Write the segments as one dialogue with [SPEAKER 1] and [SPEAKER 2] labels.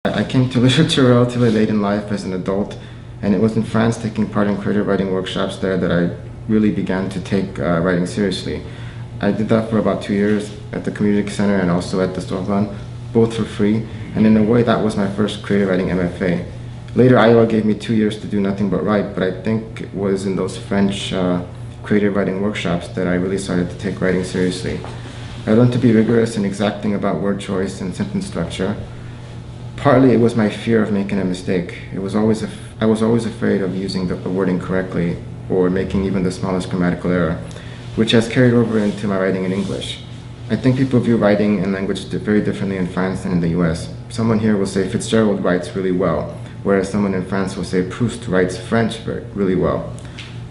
[SPEAKER 1] I came to literature relatively late in life as an adult, and it was in France, taking part in creative writing workshops there, that I really began to take writing seriously. I did that for about 2 years at the community center and also at the Sorbonne, both for free, and in a way that was my first creative writing MFA. Later, Iowa gave me 2 years to do nothing but write, but I think it was in those French creative writing workshops that I really started to take writing seriously. I learned to be rigorous and exacting about word choice and sentence structure. Partly it was my fear of making a mistake. I was always afraid of using the word incorrectly or making even the smallest grammatical error, which has carried over into my writing in English. I think people view writing and language very differently in France than in the US. Someone here will say Fitzgerald writes really well, whereas someone in France will say Proust writes French really well.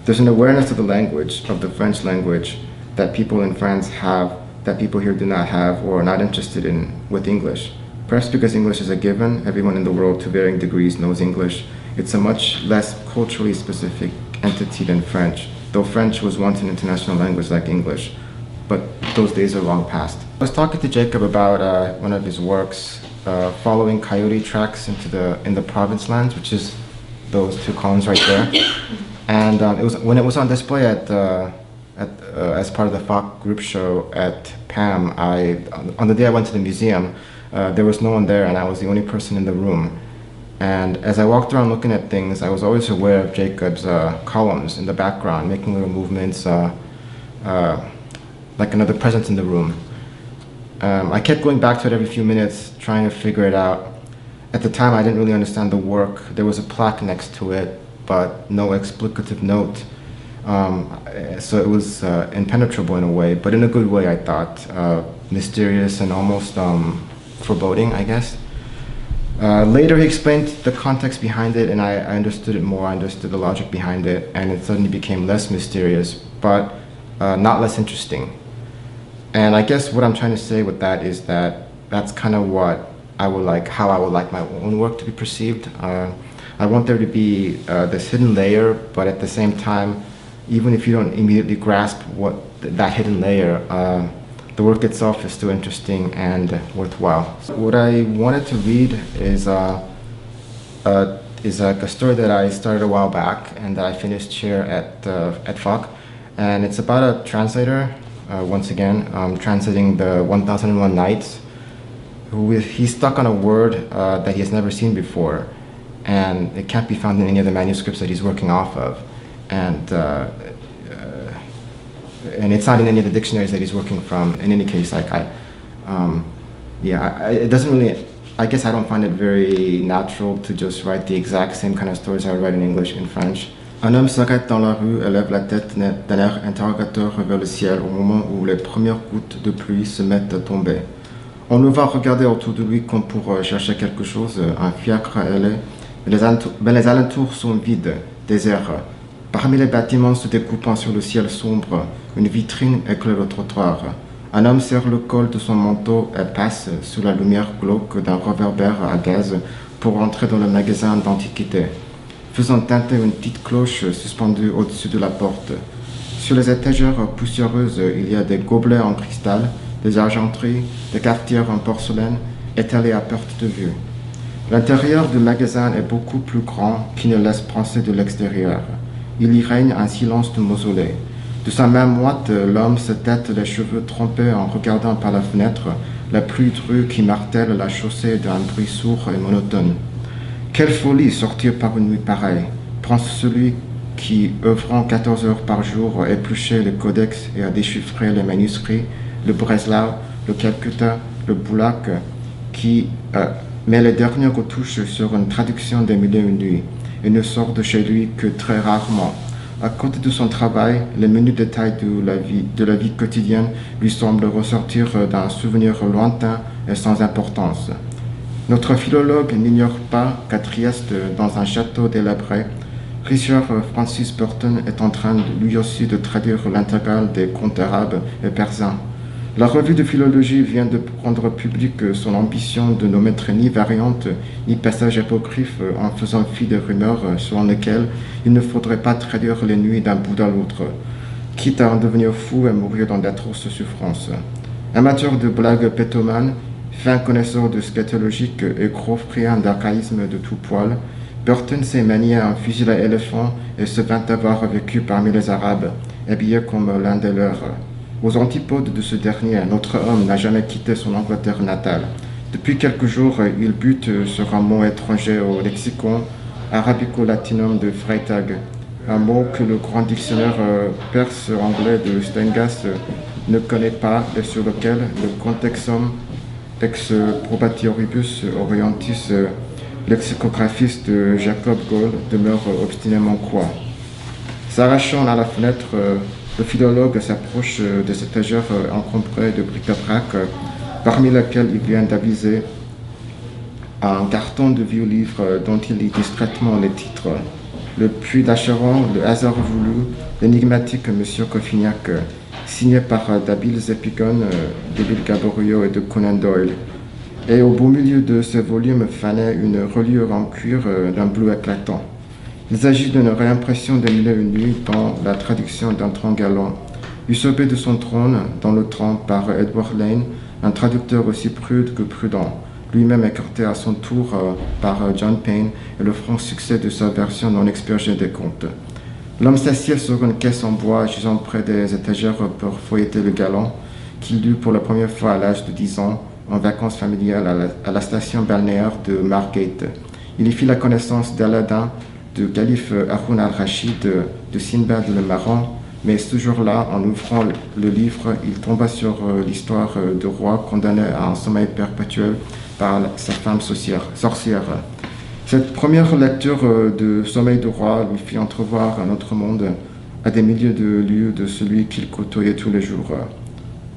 [SPEAKER 1] There's an awareness of the language, of the French language, that people in France have, that people here do not have or are not interested in with English. Perhaps because English is a given, everyone in the world to varying degrees knows English. It's a much less culturally specific entity than French, though French was once an international language like English, but those days are long past. I was talking to Jacob about one of his works, following coyote tracks in the province lands, which is those two columns right there. And when it was on display as part of the FOC group show at PAM, on the day I went to the museum, there was no one there and I was the only person in the room. And as I walked around looking at things, I was always aware of Jacob's columns in the background, making little movements, like another presence in the room. I kept going back to it every few minutes, trying to figure it out. At the time, I didn't really understand the work. There was a plaque next to it, but no explicative note. So it was impenetrable in a way, but in a good way, I thought. Mysterious and almost foreboding, I guess. Later, he explained the context behind it, and I understood it more. I understood the logic behind it, and it suddenly became less mysterious, but not less interesting. And I guess what I'm trying to say with that is that that's kind of what how I would like my own work to be perceived. I want there to be this hidden layer, but at the same time, even if you don't immediately grasp that hidden layer, the work itself is still interesting and worthwhile. What I wanted to read is a story that I started a while back and that I finished here at FOC, and it's about a translator, once again, translating the 1001 Nights. He's stuck on a word that he has never seen before, and it can't be found in any of the manuscripts that he's working off of, and it's not in any of the dictionaries that he's working from. In any case, it doesn't really, I guess I don't find it very natural to just write the exact same kind of stories I would write in English in French. Un homme s'arrête dans la rue et lève la tête d'un air interrogateur vers le ciel au moment où les premières gouttes de pluie se mettent à tomber. On le voit regarder autour de lui comme pour chercher quelque chose, un fiacre ailé, mais les alentours sont vides, déserts. Parmi les bâtiments se découpant sur le ciel sombre, une vitrine éclaire le trottoir. Un homme serre le col de son manteau et passe sous la lumière glauque d'un réverbère à gaz pour entrer dans le magasin d'antiquités, faisant tinter une petite cloche suspendue au-dessus de la porte. Sur les étagères poussiéreuses, il y a des gobelets en cristal, des argenteries, des cafetières en porcelaine étalées à perte de vue. L'intérieur du magasin est beaucoup plus grand qu'il ne laisse penser de l'extérieur. Il y règne un silence de mausolée. De sa main moite, l'homme se tête les cheveux trempés en regardant par la fenêtre la pluie drue qui martèle la chaussée d'un bruit sourd et monotone. Quelle folie sortir par une nuit pareille, pense celui qui, œuvrant 14 heures par jour, a épluché le codex et a déchiffré les manuscrits, le Breslau, le Calcutta, le Boulac, qui met les dernières retouches sur une traduction des Mille et une nuits, et ne sort de chez lui que très rarement. À côté de son travail, les menus détails de la vie quotidienne lui semblent ressortir d'un souvenir lointain et sans importance. Notre philologue n'ignore pas qu'à Trieste, dans un château délabré, Richard Francis Burton est en train lui aussi de traduire l'intégrale des contes arabes et persans. La revue de philologie vient de rendre publique son ambition de ne mettre ni variantes ni passages apocryphes en faisant fi des rumeurs selon lesquelles il ne faudrait pas traduire les nuits d'un bout à l'autre, quitte à en devenir fou et mourir dans d'atroces souffrances. Amateur de blagues pétomanes, Fin connaisseur de scatologique et gros friand d'archaïsme de tout poil, Burton s'est manié un fusil à éléphant et se vint avoir vécu parmi les Arabes, habillé comme l'un des leurs. Aux antipodes de ce dernier, notre homme n'a jamais quitté son Angleterre natale. Depuis quelques jours, il bute sur un mot étranger au lexicon arabico-latinum de Freytag, un mot que le grand dictionnaire perse-anglais de Stengas ne connaît pas et sur lequel le contextum ex probatioribus orientis lexicographiste Jacob Gaulle demeure obstinément quoi. S'arrachant à la fenêtre, le philologue s'approche des étagères encombrées de bric-à-brac, parmi lesquels il vient d'aviser un carton de vieux livres dont il lit discrètement les titres. Le Puits d'Acheron, Le hasard voulu, l'énigmatique Monsieur Coffignac, signé par d'habiles épigones d'Émile Gaboriau et de Conan Doyle. Et au beau milieu de ce volume fanait une reliure en cuir d'un bleu éclatant. Il s'agit d'une réimpression de Mille et une nuits dans la traduction d'un tronc galant. Usurpé de son trône dans le temps par Edward Lane, un traducteur aussi prude que prudent, lui-même écarté à son tour par John Payne et le franc succès de sa version non expurgée des contes. L'homme s'assied sur une caisse en bois gisant près des étagères pour feuilleter le galant, qu'il lut pour la première fois à l'âge de 10 ans, en vacances familiales à la station balnéaire de Margate. Il y fit la connaissance d'Aladin, de Calife Haroun al-Rachid, de Sinbad le Marin, mais ce jour-là, en ouvrant le livre, il tomba sur l'histoire de roi condamné à un sommeil perpétuel par sa femme sorcière. Cette première lecture de Sommeil de roi lui fit entrevoir un autre monde à des milliers de lieues de celui qu'il côtoyait tous les jours,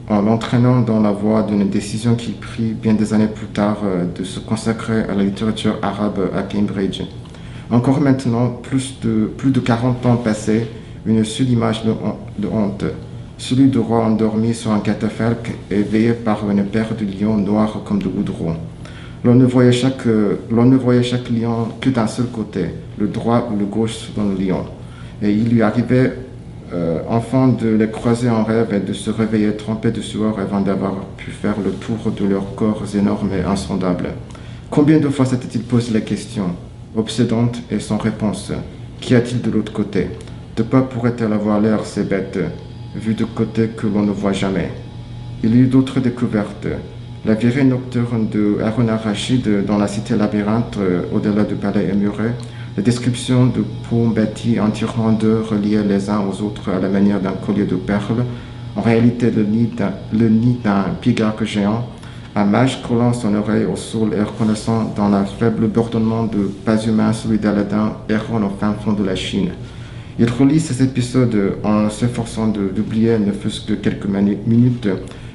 [SPEAKER 1] en l'entraînant dans la voie d'une décision qu'il prit bien des années plus tard de se consacrer à la littérature arabe à Cambridge. Encore maintenant, plus de 40 ans passés, une seule image de honte, celui de roi endormi sur un catafalque et veillé par une paire de lions noirs comme de goudron. L'on ne voyait chaque lion que d'un seul côté, le droit ou le gauche selon le lion. Et il lui arrivait, enfant, de les croiser en rêve et de se réveiller trempé de sueur avant d'avoir pu faire le tour de leurs corps énormes et insondables. Combien de fois s'était-il posé la question, obsédante et sans réponse? Qu'y a-t-il de l'autre côté? De quoi pourraient-elles avoir l'air, ces bêtes, vues de côté que l'on ne voit jamais? Il y eut d'autres découvertes. La virée nocturne de Haroun al-Rachid dans la cité labyrinthe au-delà du palais émuré, la description de ponts bâtis entièrement d'eux reliés les uns aux autres à la manière d'un collier de perles, en réalité le nid d'un pigargue géant, un mage collant son oreille au sol et reconnaissant dans le faible bourdonnement de pas humain celui d'Aladin errant au fin fond de la Chine. Il relit ces épisodes en s'efforçant d'oublier, ne fût-ce que quelques minutes,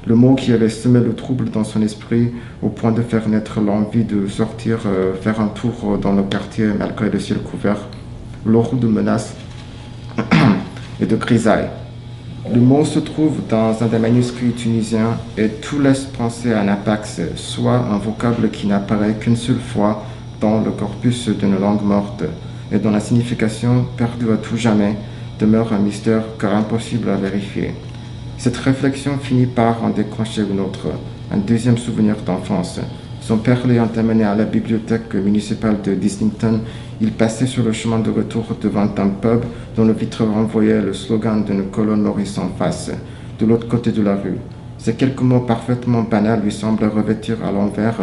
[SPEAKER 1] le mot qui avait semé le trouble dans son esprit au point de faire naître l'envie de sortir, faire un tour dans le quartier malgré le ciel couvert, l'orou de menaces et de grisailles. Le mot se trouve dans un des manuscrits tunisiens et tout laisse penser à un apax, soit un vocable qui n'apparaît qu'une seule fois dans le corpus d'une langue morte et dont la signification, perdue à tout jamais, demeure un mystère car impossible à vérifier. Cette réflexion finit par en déclencher une autre, un deuxième souvenir d'enfance. Son père l'ayant amené à la bibliothèque municipale de Islington, il passait sur le chemin de retour devant un pub dont le vitre renvoyait le slogan d'une colonne nourrice en face, de l'autre côté de la rue. Ces quelques mots parfaitement banals lui semblent revêtir à l'envers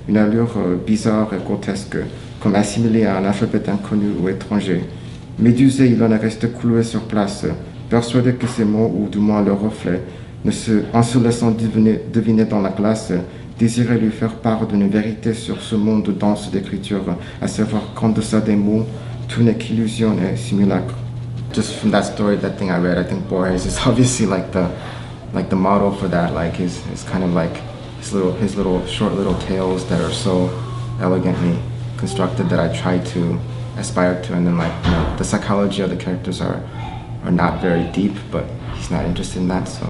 [SPEAKER 1] une allure bizarre et grotesque, comme assimilée à un alphabet inconnu ou étranger. Médusé, il en est resté cloué sur place, persuadé que ces mots, ou du moins leur reflet, en se laissant deviner dans la glace, désirait lui faire part d'une vérité sur ce monde dense d'écriture, à savoir qu'en deçà des mots, tout n'est qu'illusion et simulacre. Just from that story, that thing I read, I think Borges is obviously like the model for that. Like his kind of like his little short little tales that are so elegantly constructed that I try to aspire to, and then the psychology of the characters are not very deep, but he's not interested in that, so